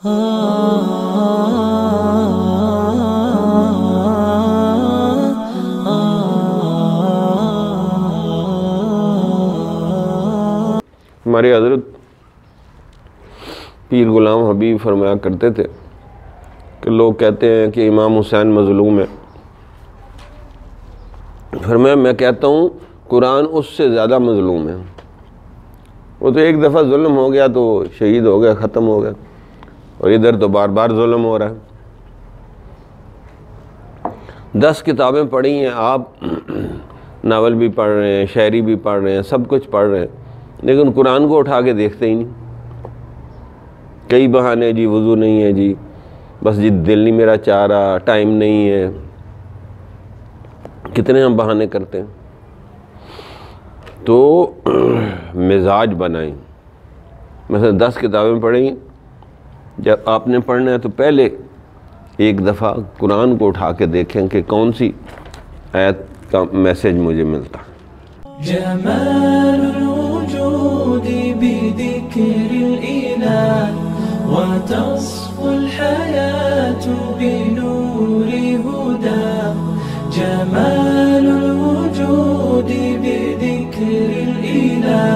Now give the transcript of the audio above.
ہمارے حضرت پیر غلام حبیب فرمایا کرتے تھے کہ لوگ کہتے ہیں کہ امام حسین مظلوم ہے، فرمایا میں کہتا ہوں قرآن اس سے زیادہ مظلوم ہے۔ وہ تو ایک دفعہ ظلم ہو گیا تو شہید ہو گیا، ختم ہو گیا، اور ادھر تو بار بار ظلم ہو رہا ہے۔ 10 کتابیں پڑھی ہیں آپ، ناول بھی پڑھ رہے ہیں، شاعری بھی پڑھ رہے ہیں، سب کچھ پڑھ رہے ہیں، لیکن قرآن کو اٹھا کے دیکھتے ہی نہیں۔ کئی بہانے، جی وضو نہیں ہے، جی بس جی دل نہیں میرا چاہ رہا، ٹائم نہیں ہے، کتنے ہم بہانے کرتے ہیں۔ تو مزاج بنائیں، مثلا 10 کتابیں پڑھیں، جب آپ نے پڑھنا ہے تو پہلے ایک دفعہ قرآن کو اٹھا کے دیکھیں کہ کون سی آیت کا میسج مجھے ملتا۔ جمال الوجود بذكر الإله وتصفو الحياة بنور هدى، جمال الوجود بذكر الإله